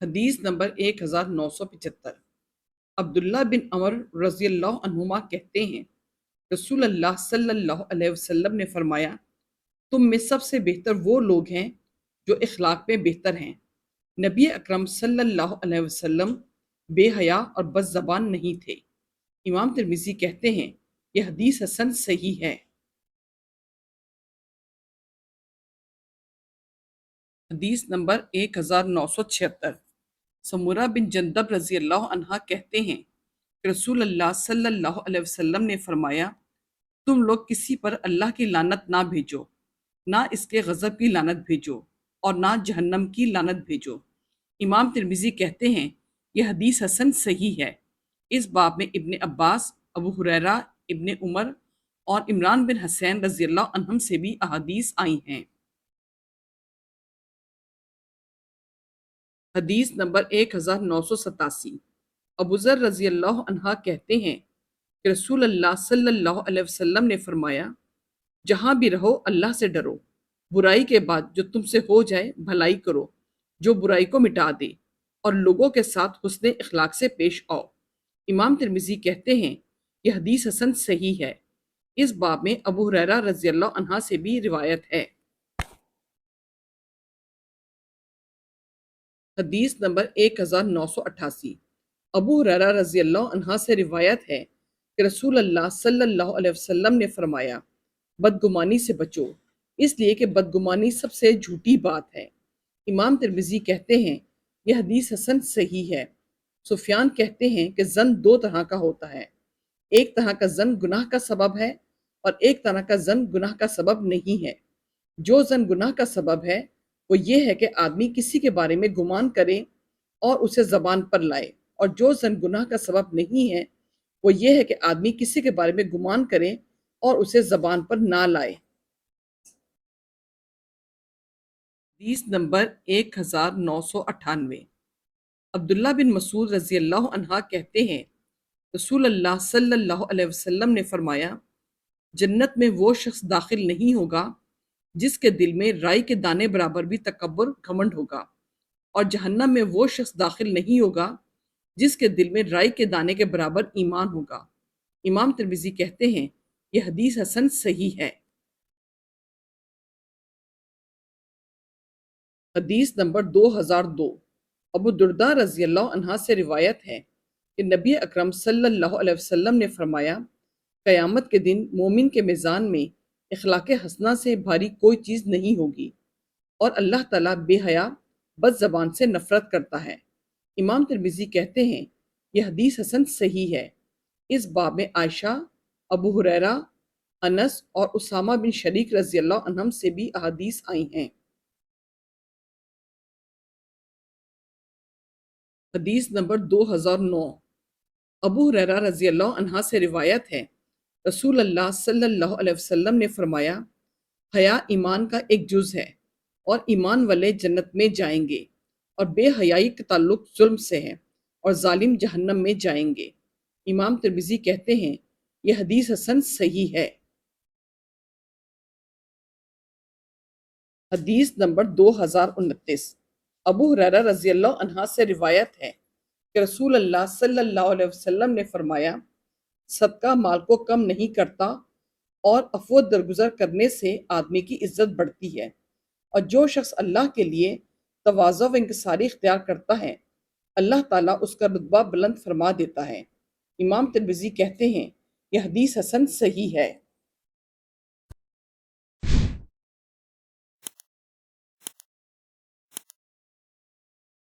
حدیث نمبر 1975۔ عبداللہ بن عمر رضی اللہ عنہما کہتے ہیں، رسول اللہ صلی اللہ علیہ وسلم نے فرمایا، تم میں سب سے بہتر وہ لوگ ہیں جو اخلاق میں بہتر ہیں۔ نبی اکرم صلی اللہ علیہ وسلم بے حیا اور بد زبان نہیں تھے۔ امام ترمذی کہتے ہیں یہ حدیث حسن صحیح ہے۔ حدیث نمبر 1976۔ سمورہ بن جندب رضی اللہ عنہ کہتے ہیں کہ رسول اللہ صلی اللہ علیہ وسلم نے فرمایا، تم لوگ کسی پر اللہ کی لعنت نہ بھیجو، نہ اس کے غضب کی لعنت بھیجو اور نہ جہنم کی لعنت بھیجو۔ امام ترمذی کہتے ہیں یہ حدیث حسن صحیح ہے۔ اس باب میں ابن عباس، ابو ہریرہ، ابن عمر اور عمران بن حسین رضی اللہ عنہم سے بھی احادیث آئی ہیں۔ حدیث نمبر 1987۔ ابو ذر رضی اللہ عنہ کہتے ہیں کہ رسول اللہ صلی اللہ علیہ وسلم نے فرمایا، جہاں بھی رہو اللہ سے ڈرو، برائی کے بعد جو تم سے ہو جائے بھلائی کرو، جو برائی کو مٹا دے، اور لوگوں کے ساتھ حسن اخلاق سے پیش آؤ۔ امام ترمذی کہتے ہیں یہ حدیث حسن صحیح ہے۔ اس باب میں ابو ہریرہ رضی اللہ عنہ سے بھی روایت ہے۔ حدیث نمبر 1988۔ ابو ہریرہ رضی اللہ عنہ سے روایت ہے کہ رسول اللہ صلی اللہ علیہ وسلم نے فرمایا، بدگمانی سے بچو، اس لیے کہ بدگمانی سب سے جھوٹی بات ہے۔ امام ترمذی کہتے ہیں یہ حدیث حسن صحیح ہے۔ سفیان کہتے ہیں کہ ظن دو طرح کا ہوتا ہے، ایک طرح کا ظن گناہ کا سبب ہے اور ایک طرح کا ظن گناہ کا سبب نہیں ہے۔ جو ظن گناہ کا سبب ہے وہ یہ ہے کہ آدمی کسی کے بارے میں گمان کرے اور اسے زبان پر لائے، اور جو ظن گناہ کا سبب نہیں ہے وہ یہ ہے کہ آدمی کسی کے بارے میں گمان کرے اور اسے زبان پر نہ لائے۔ حدیث نمبر 1998۔ عبداللہ بن مسعود رضی اللہ عنہ کہتے ہیں، رسول اللہ صلی اللہ علیہ وسلم نے فرمایا، جنت میں وہ شخص داخل نہیں ہوگا جس کے دل میں رائی کے دانے برابر بھی تکبر گھمنڈ ہوگا، اور جہنم میں وہ شخص داخل نہیں ہوگا جس کے دل میں رائی کے دانے کے برابر ایمان ہوگا۔ امام ترمذی کہتے ہیں یہ حدیث حسن صحیح ہے۔ حدیث نمبر 2002۔ ابو درداء رضی اللہ عنہ سے روایت ہے کہ نبی اکرم صلی اللہ علیہ وسلم نے فرمایا، قیامت کے دن مومن کے میزان میں اخلاق حسنہ سے بھاری کوئی چیز نہیں ہوگی، اور اللہ تعالیٰ بے حیا بد زبان سے نفرت کرتا ہے۔ امام ترمذی کہتے ہیں یہ حدیث حسن صحیح ہے۔ اس باب میں عائشہ، ابو ہریرہ، انس اور اسامہ بن شریک رضی اللہ عنہم سے بھی احادیث آئی ہیں۔ حدیث نمبر 2009۔ ابو ہریرہ رضی اللہ عنہ سے روایت ہے، رسول اللہ صلی اللہ علیہ وسلم نے فرمایا، حیا ایمان کا ایک جز ہے، اور ایمان والے جنت میں جائیں گے، اور بے حیائی کا تعلق ظلم سے ہے، اور ظالم جہنم میں جائیں گے۔ امام ترمذی کہتے ہیں یہ حدیث حسن صحیح ہے۔ حدیث نمبر 2029۔ ابو ہریرہ رضی اللہ عنہ سے روایت ہے کہ رسول اللہ صلی اللہ علیہ وسلم نے فرمایا، صدقہ مال کو کم نہیں کرتا، اور عفو درگزر کرنے سے آدمی کی عزت بڑھتی ہے، اور جو شخص اللہ کے لیے تواضع و انکساری اختیار کرتا ہے اللہ تعالیٰ اس کا رتبہ بلند فرما دیتا ہے۔ امام ترمذی کہتے ہیں یہ حدیث حسن صحیح ہے۔